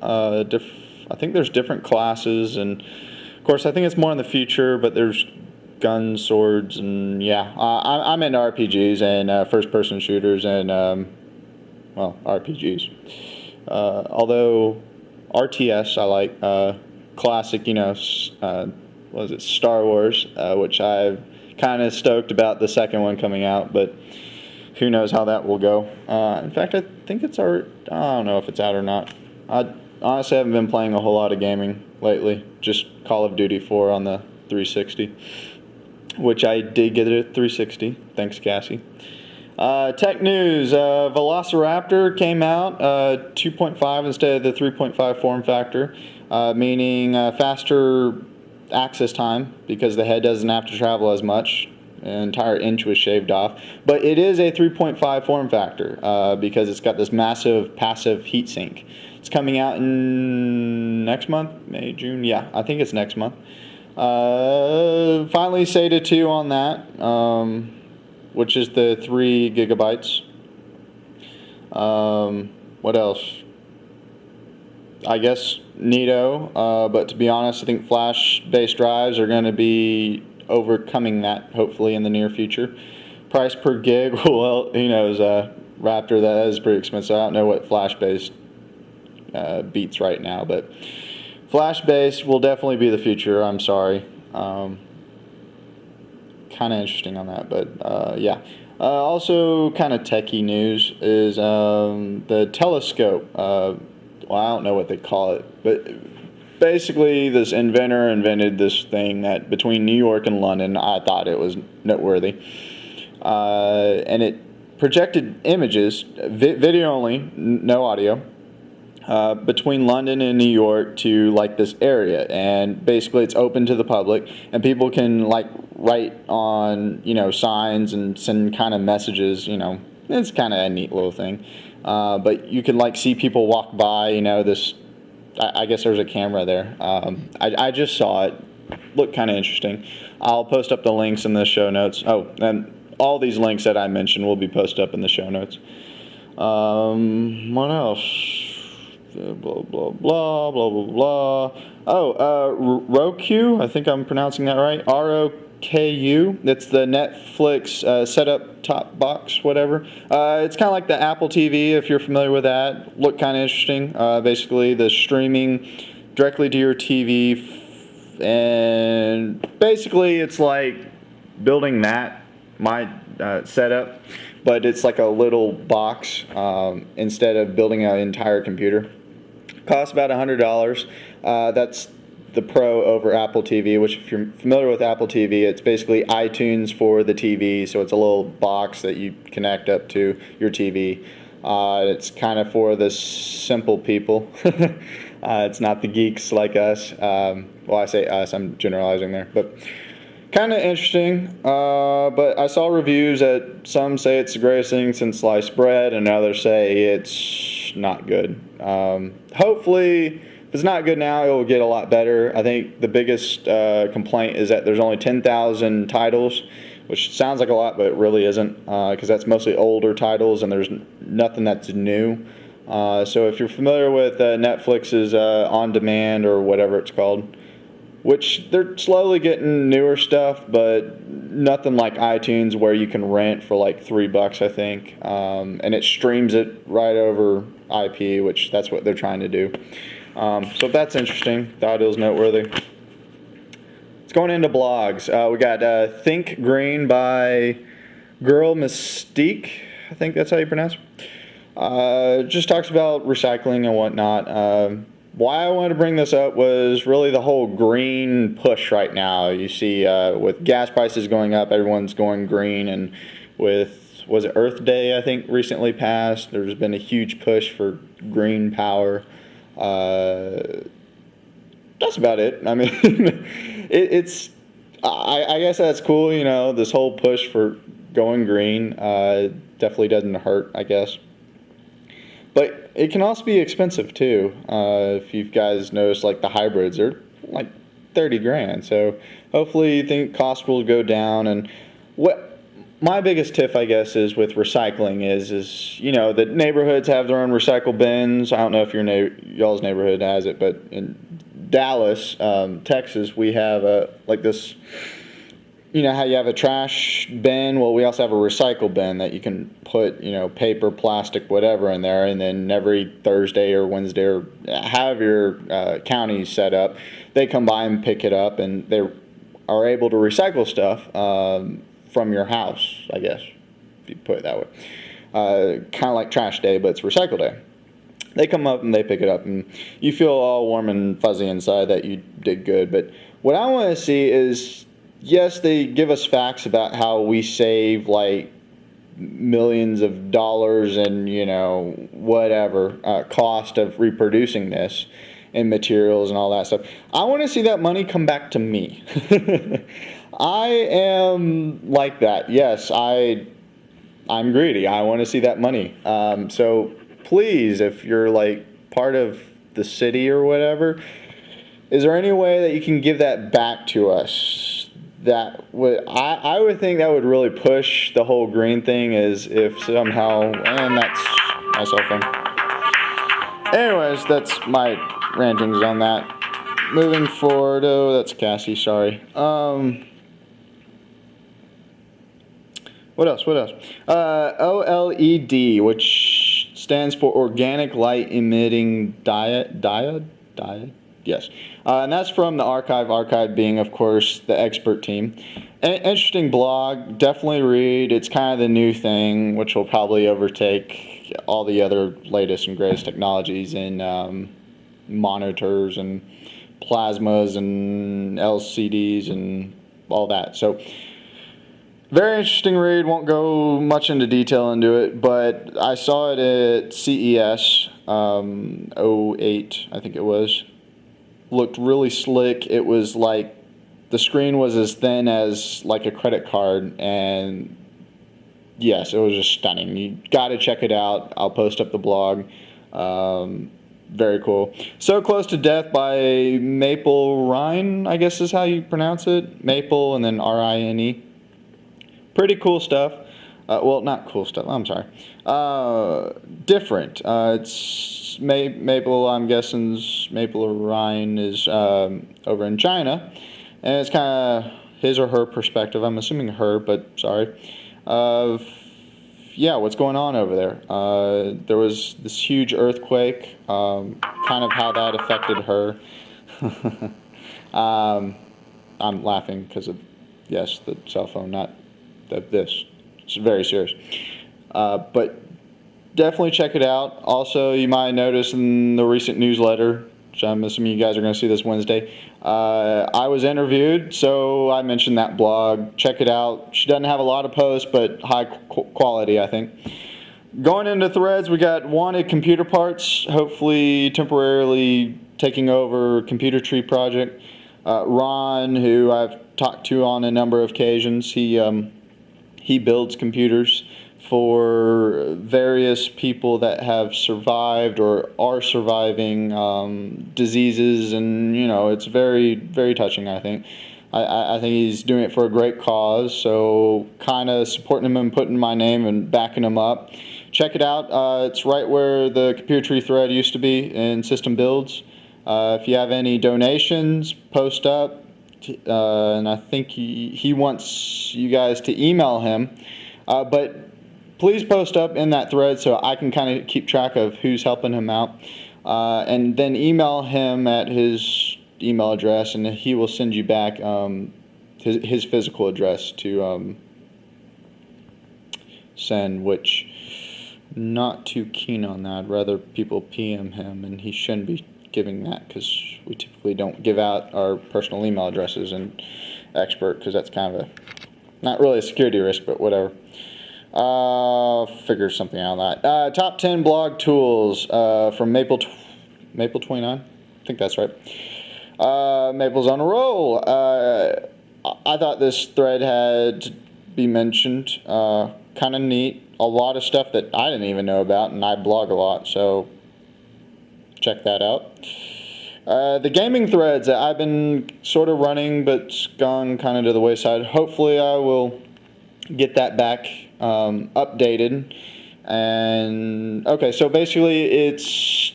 I think there's different classes, and of course I think it's more in the future, but there's guns, swords, and yeah. I'm into RPGs and first-person shooters and, well, RPGs. Although RTS I like, classic, what is it, Star Wars, which I've kind of stoked about the second one coming out, but who knows how that will go. In fact, I think it's I don't know if it's out or not. I honestly haven't been playing a whole lot of gaming lately, just Call of Duty 4 on the 360, which I did get it at 360. Thanks, Cassie. Tech news, Velociraptor came out 2.5 instead of the 3.5 form factor, meaning faster access time because the head doesn't have to travel as much. An entire inch was shaved off, but it is a 3.5 form factor because it's got this massive passive heatsink. It's coming out in next month, May, June. Yeah, I think it's next month. Finally, SATA 2 on that, which is the 3 gigabytes. What else? I guess neato, but to be honest, I think flash-based drives are going to be overcoming that, hopefully, in the near future. Price per gig, well, who knows, Raptor, that is pretty expensive. I don't know what flash-based beats right now, but flash-based will definitely be the future, I'm sorry. Kind of interesting on that, but yeah. Also, kind of techie news is the telescope. Well, I don't know what they call it, but basically this inventor invented this thing that between New York and London, I thought it was noteworthy. And it projected images, video only, no audio, between London and New York to like this area. And basically it's open to the public and people can like write on, signs and send kind of messages, It's kind of a neat little thing. But you can like see people walk by, this, I guess there's a camera there. I just saw it. Looked kind of interesting. I'll post up the links in the show notes. Oh, and all these links that I mentioned will be posted up in the show notes. What else? Blah, blah, blah, blah, blah, blah. Oh, Roku, I think I'm pronouncing that right. ROKU. It's the Netflix setup top box, whatever. It's kind of like the Apple TV, if you're familiar with that. Looked kind of interesting. Basically, the streaming directly to your TV. And basically, it's like building my setup, but it's like a little box instead of building an entire computer. Costs about $100. That's the Pro over Apple TV, which if you're familiar with Apple TV, it's basically iTunes for the TV, so it's a little box that you connect up to your TV. It's kind of for the simple people. It's not the geeks like us. Well, I say us, I'm generalizing there, but kind of interesting. But I saw reviews that some say it's the greatest thing since sliced bread, and others say it's not good. Hopefully, if it's not good now, it will get a lot better. I think the biggest complaint is that there's only 10,000 titles, which sounds like a lot, but it really isn't, because that's mostly older titles, and there's nothing that's new. So if you're familiar with Netflix's On Demand or whatever it's called, which they're slowly getting newer stuff, but nothing like iTunes where you can rent for like $3, I think, and it streams it right over IP, which that's what they're trying to do. So that's interesting. Thought it was noteworthy. It's going into blogs. We got Think Green by Girl Mystique. I think that's how you pronounce it. Just talks about recycling and whatnot. Why I wanted to bring this up was really the whole green push right now. You see with gas prices going up, everyone's going green, and with, was it Earth Day, I think, recently passed, there's been a huge push for green power. That's about it. I mean, it's I guess that's cool, this whole push for going green definitely doesn't hurt, I guess. But it can also be expensive too. If you guys notice, like the hybrids are like 30 grand. So hopefully you think costs will go down. And what my biggest tiff, I guess, is with recycling is the neighborhoods have their own recycle bins. I don't know if y'all's neighborhood has it, but in Dallas, Texas, we have like this. You know how you have a trash bin? Well, we also have a recycle bin that you can put, paper, plastic, whatever in there, and then every Thursday or Wednesday or however your county's set up, they come by and pick it up, and they are able to recycle stuff from your house, I guess, if you put it that way. Kind of like trash day, but it's recycle day. They come up and they pick it up, and you feel all warm and fuzzy inside that you did good. But what I want to see is, yes, they give us facts about how we save like millions of dollars and whatever cost of reproducing this and materials and all that stuff. I want to see that money come back to me. I am like that. Yes, I'm greedy. I want to see that money. So please, if you're like part of the city or whatever, is there any way that you can give that back to us? I would think that would really push the whole green thing, is if somehow, and that's my cell phone. Anyways, that's my rantings on that. Moving forward, that's Cassie, sorry. What else? OLED, which stands for Organic Light Emitting Diode? Yes. And that's from the Archive being, of course, the expert team. Interesting blog. Definitely read. It's kind of the new thing, which will probably overtake all the other latest and greatest technologies in monitors and plasmas and LCDs and all that. So, very interesting read. Won't go much into detail into it, but I saw it at CES '08, I think it was. Looked really slick. It was like the screen was as thin as like a credit card, and yes, it was just stunning. You got to check it out. I'll post up the blog. Very cool. So Close to Death by Maple Rhine, I guess is how you pronounce it. Maple and then Rine. Pretty cool stuff. Well, not cool stuff. I'm sorry. Different. It's Maple. I'm guessing Maple Rhine is over in China, and it's kind of his or her perspective. I'm assuming her, but sorry. Yeah, what's going on over there? There was this huge earthquake. Kind of how that affected her. I'm laughing because of the cell phone, not this. It's very serious. But definitely check it out. Also, you might notice in the recent newsletter, which I'm assuming you guys are going to see this Wednesday, I was interviewed, so I mentioned that blog. Check it out. She doesn't have a lot of posts, but high quality, I think. Going into Threads, we got wanted computer parts, hopefully temporarily taking over Computer Tree project. Ron, who I've talked to on a number of occasions, he builds computers for various people that have survived or are surviving diseases, and it's very, very touching. I think he's doing it for a great cause, so kind of supporting him and putting my name and backing him up. Check it out. It's right where the Computer Tree thread used to be in System Builds. If you have any donations, post up. And I think he wants you guys to email him, but please post up in that thread so I can kind of keep track of who's helping him out, and then email him at his email address, and he will send you back his physical address to send, which not too keen on that. I'd rather people PM him, and he shouldn't be giving that, because we typically don't give out our personal email addresses in Expert, because that's kind of not really a security risk, but whatever. Figure something out of that. Top 10 blog tools from Maple 29. I think that's right. Maple's on a roll. I thought this thread had to be mentioned. Kind of neat. A lot of stuff that I didn't even know about, and I blog a lot, so check that out. The gaming threads that I've been sort of running, but it's gone kind of to the wayside. Hopefully I will get that back updated. And okay, so basically it's